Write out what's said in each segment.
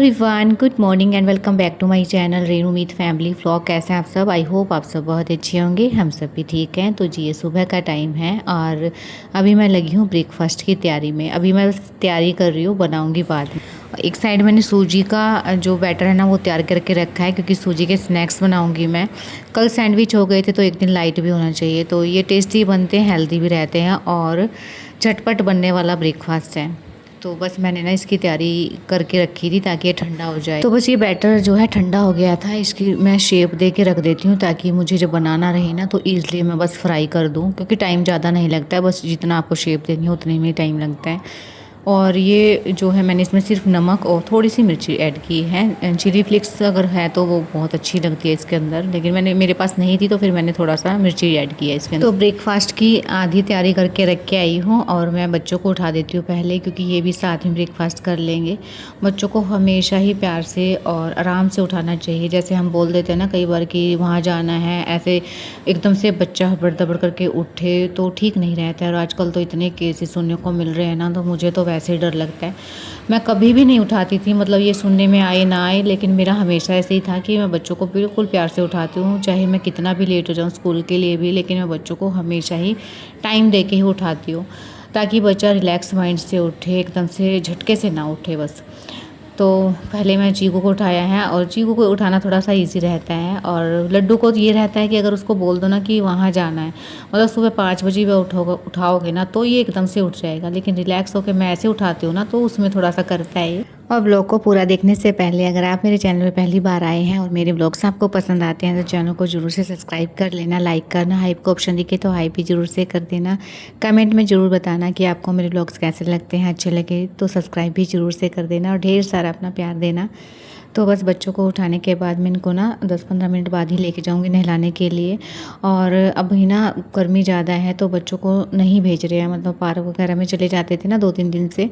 Everyone, good morning and welcome back to my channel Renu Meet family vlog. कैसे हैं आप सब? आई होप आप सब बहुत अच्छे होंगे। हम सब भी ठीक हैं। तो जी, ये सुबह का टाइम है और अभी मैं लगी हूँ ब्रेकफास्ट की तैयारी में। अभी मैं बस तैयारी कर रही हूँ, बनाऊँगी बाद में। एक साइड मैंने सूजी का जो बैटर है ना वो तैयार करके रखा है, क्योंकि सूजी के स्नैक्स बनाऊँगी मैं। कल सैंडविच हो गए थे तो एक दिन लाइट भी होना चाहिए। तो ये टेस्टी बनते हैं, हेल्दी भी रहते हैं और झटपट बनने वाला ब्रेकफास्ट है। तो बस मैंने ना इसकी तैयारी करके रखी थी ताकि ये ठंडा हो जाए। तो बस ये बैटर जो है ठंडा हो गया था, इसकी मैं शेप दे के रख देती हूँ ताकि मुझे जब बनाना रहे ना तो ईज़िली मैं बस फ्राई कर दूँ, क्योंकि टाइम ज़्यादा नहीं लगता है। बस जितना आपको शेप देनी है उतने में टाइम लगता है। और ये जो है मैंने इसमें सिर्फ नमक और थोड़ी सी मिर्ची ऐड की है। चिली फ्लेक्स अगर है तो वो बहुत अच्छी लगती है इसके अंदर, लेकिन मेरे पास नहीं थी तो फिर मैंने थोड़ा सा मिर्ची ऐड किया इसके अंदर। तो ब्रेकफास्ट की आधी तैयारी करके रख के आई हूँ और मैं बच्चों को उठा देती हूँ पहले, क्योंकि ये भी साथ में ब्रेकफास्ट कर लेंगे। बच्चों को हमेशा ही प्यार से और आराम से उठाना चाहिए। जैसे हम बोल देते हैं ना कई बार कि वहाँ जाना है, ऐसे एकदम से बच्चा हबड़ दबड़ करके उठे तो ठीक नहीं रहता है। और आजकल तो इतने केसेस सुनने को मिल रहे हैं ना, तो मुझे तो वैसे ही डर लगता है। मैं कभी भी नहीं उठाती थी, मतलब ये सुनने में आए ना आए, लेकिन मेरा हमेशा ऐसे ही था कि मैं बच्चों को बिल्कुल प्यार से उठाती हूँ, चाहे मैं कितना भी लेट हो जाऊँ स्कूल के लिए भी, लेकिन मैं बच्चों को हमेशा ही टाइम दे के ही उठाती हूँ, ताकि बच्चा रिलैक्स माइंड से उठे, एकदम से झटके से ना उठे बस। तो पहले मैं चीकू को उठाया है, और चीकू को उठाना थोड़ा सा इजी रहता है। और लड्डू को ये रहता है कि अगर उसको बोल दो ना कि वहाँ जाना है, मतलब सुबह 5 बजे वह उठाओगे ना तो ये एकदम से उठ जाएगा, लेकिन रिलैक्स होकर मैं ऐसे उठाती हूँ ना तो उसमें थोड़ा सा करता है ये। और ब्लॉग को पूरा देखने से पहले अगर आप मेरे चैनल में पहली बार आए हैं और मेरे ब्लॉग्स आपको पसंद आते हैं तो चैनल को जरूर से सब्सक्राइब कर लेना, लाइक करना, हाइप को ऑप्शन दिखे तो हाइप भी जरूर से कर देना। कमेंट में ज़रूर बताना कि आपको मेरे ब्लॉग्स कैसे लगते हैं, अच्छे लगे तो सब्सक्राइब भी जरूर से कर देना और ढेर सारा अपना प्यार देना। तो बस बच्चों को उठाने के बाद मैं इनको ना 10-15 मिनट बाद ही लेके जाऊंगी नहलाने के लिए। और अभी ना गर्मी ज़्यादा है तो बच्चों को नहीं भेज रहे हैं, मतलब पार्क वगैरह में चले जाते थे ना 2-3 दिन से,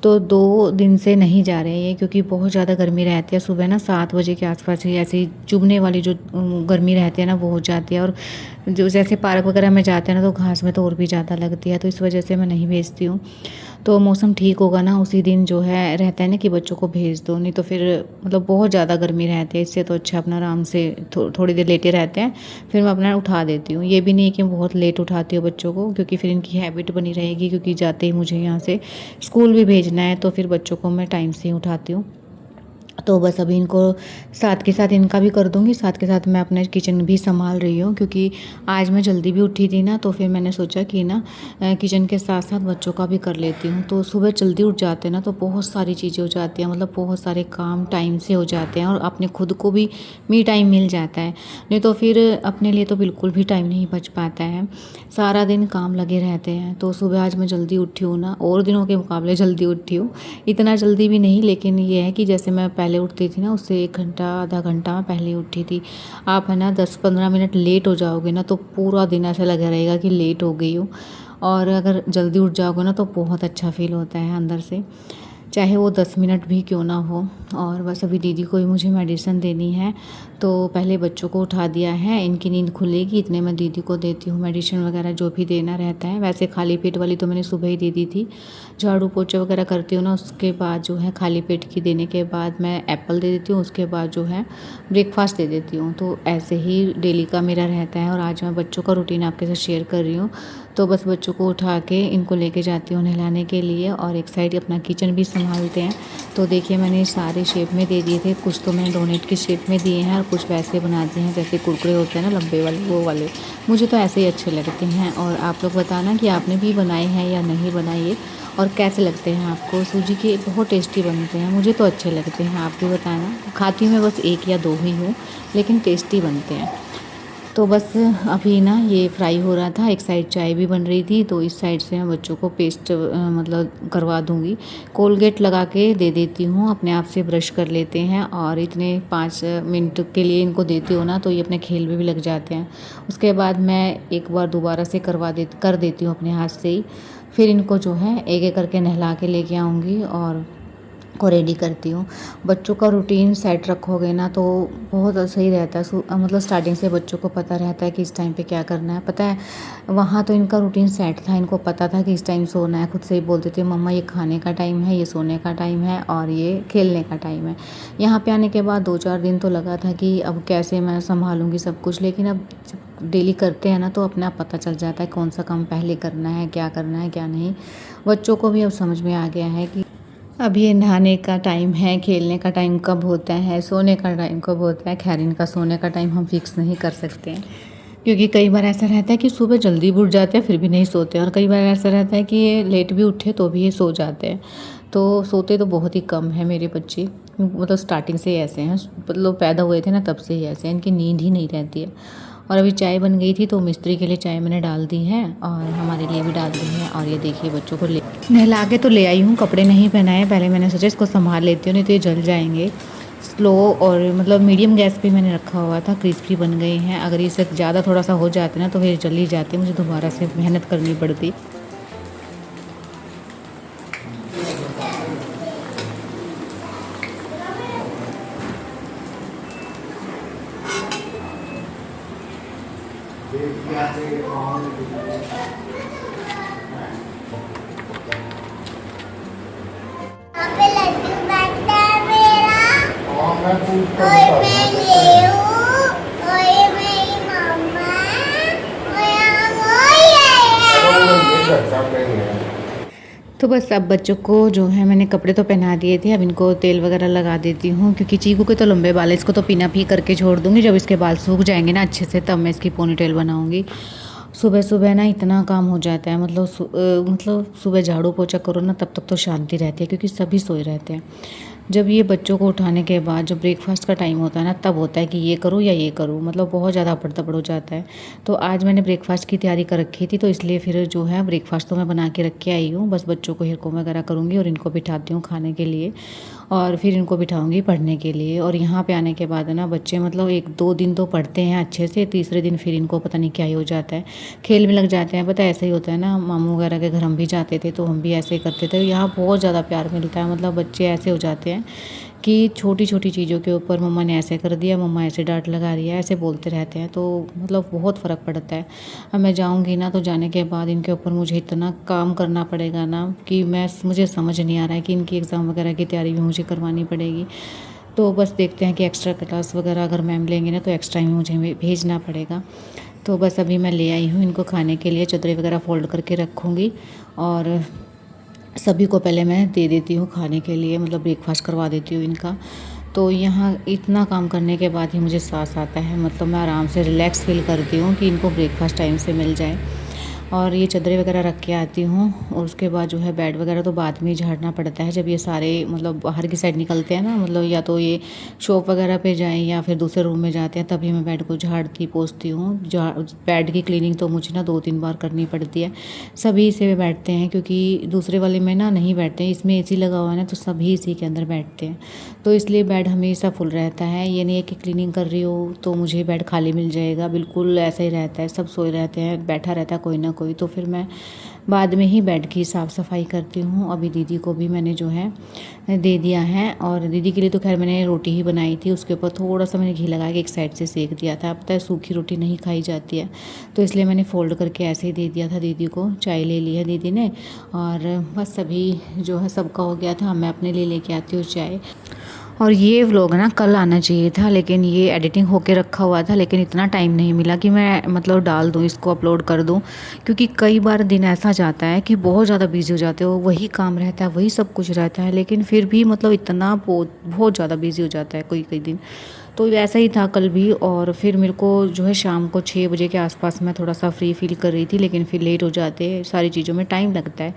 तो 2 दिन से नहीं जा रहे हैं, क्योंकि बहुत ज़्यादा गर्मी रहती है। सुबह ना 7 बजे के आसपास ही ऐसी चुभने वाली जो गर्मी रहती है ना वो हो जाती है। और जो जैसे पार्क वगैरह में जाते हैं ना तो घास में तो और भी ज़्यादा लगती है, तो इस वजह से मैं नहीं भेजती हूँ। तो मौसम ठीक होगा ना उसी दिन जो है रहता है ना कि बच्चों को भेज दो, नहीं तो फिर मतलब बहुत ज़्यादा गर्मी रहती है। इससे तो अच्छा अपना आराम से थोड़ी देर लेटे रहते हैं, फिर मैं अपना उठा देती हूँ। ये भी नहीं कि मैं बहुत लेट उठाती हूँ बच्चों को, क्योंकि फिर इनकी हैबिट बनी रहेगी, क्योंकि जाते ही मुझे यहाँ से स्कूल भी भेजना है, तो फिर बच्चों को मैं टाइम से ही उठाती हूँ। तो बस अभी इनको साथ के साथ इनका भी कर दूँगी, साथ के साथ मैं अपना किचन भी संभाल रही हूँ, क्योंकि आज मैं जल्दी भी उठी थी ना, तो फिर मैंने सोचा कि ना किचन के साथ साथ बच्चों का भी कर लेती हूँ। तो सुबह जल्दी उठ जाते हैं ना तो बहुत सारी चीज़ें हो जाती हैं, मतलब बहुत सारे काम टाइम से हो जाते हैं और अपने खुद को भी मी टाइम मिल जाता है। नहीं तो फिर अपने लिए तो बिल्कुल भी टाइम नहीं बच पाता है, सारा दिन काम लगे रहते हैं। तो सुबह आज मैं जल्दी उठी हूँ ना, और दिनों के मुकाबले जल्दी उठी हूँ, इतना जल्दी भी नहीं, लेकिन ये है कि जैसे मैं पहले उठती थी ना उससे 1 घंटा आधा घंटा मैं पहले उठी थी। आप है ना 10-15 मिनट लेट हो जाओगे ना तो पूरा दिन ऐसा लगा रहेगा कि लेट हो गई हूँ, और अगर जल्दी उठ जाओगे ना तो बहुत अच्छा फील होता है अंदर से, चाहे वो 10 मिनट भी क्यों ना हो। और बस अभी दीदी को ही मुझे मेडिसिन देनी है, तो पहले बच्चों को उठा दिया है, इनकी नींद खुलेगी इतने में दीदी को देती हूँ मेडिसिन वगैरह जो भी देना रहता है। वैसे खाली पेट वाली तो मैंने सुबह ही दे दी थी, झाड़ू पोछा वगैरह करती हूँ ना उसके बाद जो है खाली पेट की देने के बाद मैं एप्पल दे देती हूँ, उसके बाद जो है ब्रेकफास्ट दे देती हूँ। तो ऐसे ही डेली का मेरा रहता है, और आज मैं बच्चों का रूटीन आपके साथ शेयर कर रही हूँ। तो बस बच्चों को उठा के इनको लेके जाती हूँ नहलाने के लिए, और एक साइड अपना किचन भी संभालते हैं। तो देखिए मैंने सारे शेप में दे दिए थे, कुछ तो मैंने डोनेट की शेप में दिए हैं और कुछ वैसे बना दिए हैं जैसे कुरकुरे होते हैं ना लंबे वाले, वो वाले मुझे तो ऐसे ही अच्छे लगते हैं। और आप लोग बताना कि आपने भी बनाए हैं या नहीं बनाए, और कैसे लगते हैं आपको। सूजी के बहुत टेस्टी बनते हैं, मुझे तो अच्छे लगते हैं, आप भी बताना। खाती हूँ मैं बस 1 या 2 ही हूँ, लेकिन टेस्टी बनते हैं। तो बस अभी ना ये फ्राई हो रहा था, एक साइड चाय भी बन रही थी, तो इस साइड से मैं बच्चों को पेस्ट मतलब करवा दूँगी। कोलगेट लगा के दे देती हूँ, अपने आप से ब्रश कर लेते हैं, और इतने 5 मिनट के लिए इनको देती हूँ ना तो ये अपने खेल में भी लग जाते हैं। उसके बाद मैं एक बार दोबारा से कर देती हूँ अपने हाथ से ही। फिर इनको जो है एक एक करके नहला के लेके आऊँगी, और को रेडी करती हूँ। बच्चों का रूटीन सेट रखोगे ना तो बहुत सही रहता है। मतलब स्टार्टिंग से बच्चों को पता रहता है कि इस टाइम पे क्या करना है। पता है वहाँ तो इनका रूटीन सेट था, इनको पता था कि इस टाइम सोना है। खुद से ही बोलते थे मम्मा ये खाने का टाइम है, ये सोने का टाइम है और ये खेलने का टाइम है। यहाँ पे आने के बाद 2-4 दिन तो लगा था कि अब कैसे मैं सँभालूँगी सब कुछ, लेकिन अब जब डेली करते हैं ना तो अपने आप पता चल जाता है कौन सा काम पहले करना है, क्या नहीं। बच्चों को भी अब समझ में आ गया है कि अब ये नहाने का टाइम है, खेलने का टाइम कब होता है, सोने का टाइम कब होता है। खैर इनका सोने का टाइम हम फिक्स नहीं कर सकते हैं, क्योंकि कई बार ऐसा रहता है कि सुबह जल्दी भी उठ जाते हैं फिर भी नहीं सोते, और कई बार ऐसा रहता है कि ये लेट भी उठे तो भी ये सो जाते हैं। तो सोते तो बहुत ही कम है मेरे बच्चे, मतलब स्टार्टिंग से ही ऐसे हैं, मतलब पैदा हुए थे ना तब से ही ऐसे हैं, इनकी नींद ही नहीं रहती है। और अभी चाय बन गई थी तो मिस्त्री के लिए चाय मैंने डाल दी है और हमारे लिए भी डाल दी है। और ये देखिए बच्चों को नहला के तो ले आई हूँ, कपड़े नहीं पहनाए। पहले मैंने सोचा इसको संभाल लेती हूँ नहीं तो ये जल जाएंगे। स्लो और मतलब मीडियम गैस पे मैंने रखा हुआ था, क्रिस्पी बन गए हैं। अगर इससे ज़्यादा थोड़ा सा हो जाते ना तो फिर जल ही जाते, मुझे दोबारा से मेहनत करनी पड़ती। पे लड्डू बैठता है मेरा और मैं ये हूँ और ये मेरी मम्मा और यहाँ वो तो बस अब बच्चों को जो है मैंने कपड़े तो पहना दिए थे, अब इनको तेल वगैरह लगा देती हूँ, क्योंकि चीकू के तो लंबे बाल है, इसको तो पीना पी करके छोड़ दूँगी। जब इसके बाल सूख जाएंगे ना अच्छे से तब मैं इसकी पोनीटेल बनाऊँगी। सुबह सुबह ना इतना काम हो जाता है, मतलब सुबह झाड़ू पोछा करो ना तब तक तो शांति रहती है, क्योंकि सभी सोए रहते हैं। जब ये बच्चों को उठाने के बाद जब ब्रेकफास्ट का टाइम होता है ना तब होता है कि ये करूँ या ये करूँ, मतलब बहुत ज़्यादा अपड़-तपड़ हो जाता है। तो आज मैंने ब्रेकफास्ट की तैयारी कर रखी थी, तो इसलिए फिर जो है ब्रेकफास्ट तो मैं बना के रख के आई हूँ। बस बच्चों को हिरको वगैरह करूँगी और इनको बिठाती हूँ खाने के लिए, और फिर इनको बिठाऊँगी पढ़ने के लिए। और यहाँ पे आने के बाद ना बच्चे मतलब 1-2 दिन तो पढ़ते हैं अच्छे से, तीसरे दिन फिर इनको पता नहीं क्या ही हो जाता है, खेल में लग जाते हैं। पता है ऐसा ही होता है ना, मामू वगैरह के घर हम भी जाते थे तो हम भी ऐसे ही करते थे। यहाँ बहुत ज़्यादा प्यार मिलता है, मतलब बच्चे ऐसे हो जाते हैं कि छोटी छोटी चीज़ों के ऊपर मम्मा ने ऐसे कर दिया, मम्मा ऐसे डांट लगा रही है, ऐसे बोलते रहते हैं। तो मतलब बहुत फ़र्क पड़ता है। अब मैं जाऊँगी ना तो जाने के बाद इनके ऊपर मुझे इतना काम करना पड़ेगा ना कि मुझे समझ नहीं आ रहा है कि इनकी एग्ज़ाम वगैरह की तैयारी भी मुझे करवानी पड़ेगी। तो बस देखते हैं कि एक्स्ट्रा क्लास वगैरह अगर मैम लेंगे ना तो एक्स्ट्रा ही मुझे भेजना पड़ेगा। तो बस अभी मैं ले आई हूँ इनको खाने के लिए, चादरें वगैरह फ़ोल्ड करके रखूँगी और सभी को पहले मैं दे देती हूँ खाने के लिए, मतलब ब्रेकफास्ट करवा देती हूँ इनका। तो यहाँ इतना काम करने के बाद ही मुझे सांस आता है, मतलब मैं आराम से रिलैक्स फील करती हूँ कि इनको ब्रेकफास्ट टाइम से मिल जाए। और ये चादरें वगैरह रख के आती हूँ और उसके बाद जो है बेड वगैरह तो बाद में ही झाड़ना पड़ता है, जब ये सारे मतलब बाहर की साइड निकलते हैं ना, मतलब या तो ये शॉप वगैरह पे जाएं या फिर दूसरे रूम में जाते हैं, तभी मैं बेड को झाड़ती पोंछती हूँ। बेड की क्लीनिंग तो मुझे ना 2-3 बार करनी पड़ती है। सभी इसे बैठते हैं, क्योंकि दूसरे वाले में ना नहीं बैठते हैं, इसमें एसी लगा हुआ है ना तो सभी इसी के अंदर बैठते हैं। तो इसलिए बेड हमेशा फुल रहता है, ये नहीं है कि क्लीनिंग कर रही हो तो मुझे बेड खाली मिल जाएगा, बिल्कुल ऐसा ही रहता है। सब सोए रहते हैं, बैठा रहता है कोई ना कोई, तो फिर मैं बाद में ही बेड की साफ़ सफाई करती हूँ। अभी दीदी को भी मैंने जो है दे दिया है, और दीदी के लिए तो खैर मैंने रोटी ही बनाई थी, उसके ऊपर थोड़ा सा मैंने घी लगा के एक साइड से सेक दिया था। पता है सूखी रोटी नहीं खाई जाती है, तो इसलिए मैंने फ़ोल्ड करके ऐसे ही दे दिया था दीदी को। चाय ले ली है दीदी ने, और बस अभी जो है सबका हो गया था, मैं अपने लिए लेके आती हूँ चाय। और ये व्लॉग ना कल आना चाहिए था, लेकिन ये एडिटिंग होके रखा हुआ था, लेकिन इतना टाइम नहीं मिला कि मैं मतलब डाल दूँ इसको, अपलोड कर दूँ। क्योंकि कई बार दिन ऐसा जाता है कि बहुत ज़्यादा बिज़ी हो जाते हो, वही काम रहता है, वही सब कुछ रहता है, लेकिन फिर भी मतलब इतना बहुत ज़्यादा बिज़ी हो जाता है कोई कई दिन। तो ऐसा ही था कल भी। और फिर मेरे को जो है शाम को 6 बजे के आसपास मैं थोड़ा सा फ्री फील कर रही थी, लेकिन फिर लेट हो जाते हैं, सारी चीज़ों में टाइम लगता है।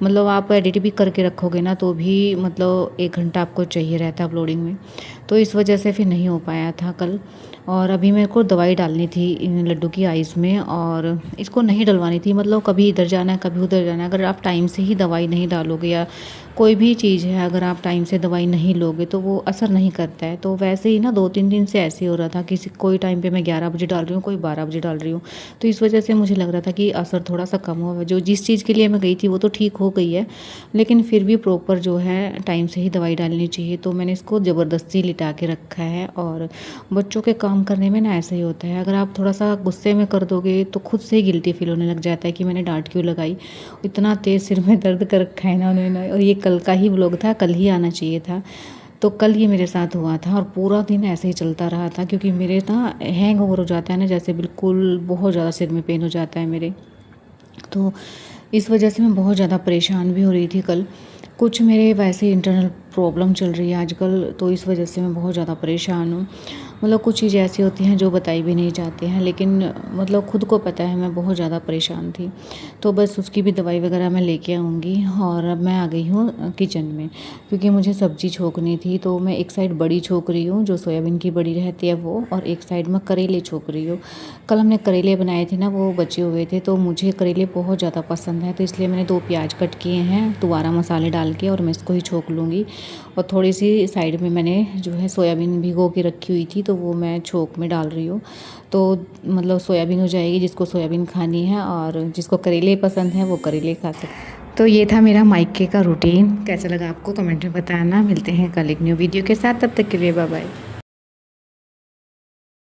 मतलब आप एडिट भी करके रखोगे ना तो भी मतलब 1 घंटा आपको चाहिए रहता है अपलोडिंग में, तो इस वजह से फिर नहीं हो पाया था कल। और अभी मेरे को दवाई डालनी थी इन लड्डू की आइज़ में, और इसको नहीं डलवानी थी, मतलब कभी इधर जाना है कभी उधर जाना है, अगर आप टाइम से ही दवाई नहीं डालोगे या कोई भी चीज़ है अगर आप टाइम से दवाई नहीं लोगे तो वो असर नहीं करता है। तो वैसे ही ना 2-3 दिन से ऐसे ही हो रहा था, किसी कोई टाइम पे मैं 11 बजे डाल रही हूँ, कोई 12 बजे डाल रही हूँ। तो इस वजह से मुझे लग रहा था कि असर थोड़ा-सा कम हुआ है। जो जिस चीज़ के लिए मैं गई थी वो तो ठीक हो गई है, लेकिन फिर भी प्रॉपर जो है टाइम से ही दवाई डालनी चाहिए। तो मैंने इसको ज़बरदस्ती लिटा के रखा है। और बच्चों के काम करने में ना ऐसा ही होता है, अगर आप थोड़ा-सा गुस्से में कर दोगे तो खुद से ही गिल्टी फ़ील होने लग जाता है कि मैंने डाँट क्यों लगाई। इतना तेज़ सिर में दर्द कर रखा है ना उन्होंने। और ये कल का ही व्लॉग था, कल ही आना चाहिए था। तो कल ये मेरे साथ हुआ था और पूरा दिन ऐसे ही चलता रहा था, क्योंकि मेरे ना हैंगओवर हो जाता है ना, जैसे बिल्कुल बहुत ज़्यादा सिर में पेन हो जाता है मेरे। तो इस वजह से मैं बहुत ज़्यादा परेशान भी हो रही थी कल। कुछ मेरे वैसे इंटरनल प्रॉब्लम चल रही है आजकल, तो इस वजह से मैं बहुत ज़्यादा परेशान हूँ। मतलब कुछ चीज़ ऐसी होती हैं जो बताई भी नहीं जाती हैं, लेकिन मतलब खुद को पता है मैं बहुत ज़्यादा परेशान थी। तो बस उसकी भी दवाई वगैरह मैं लेके आऊँगी। और अब मैं आ गई हूँ किचन में, क्योंकि मुझे सब्ज़ी छोंकनी थी। तो मैं एक साइड बड़ी छोंक रही हूँ, जो सोयाबीन की बड़ी रहती है वो, और एक साइड में करेले छोंक रही हूँ। कल हमने करेले बनाए थे ना, वो बचे हुए थे, तो मुझे करेले बहुत ज़्यादा पसंद है, तो इसलिए मैंने 2 प्याज कट किए हैं दोबारा मसाले डाल के, और मैं इसको ही छोंक लूँगी। और थोड़ी सी साइड में मैंने जो है सोयाबीन भिगो के रखी हुई थी, तो वो मैं छोंक में डाल रही हूँ। तो मतलब सोयाबीन हो जाएगी, जिसको सोयाबीन खानी है और जिसको करेले पसंद है वो करेले खा सकते हैं। तो ये था मेरा मायके का रूटीन। कैसा लगा आपको कमेंट में बताना। मिलते हैं कल एक न्यू वीडियो के साथ, तब तक के लिए बाय बाय।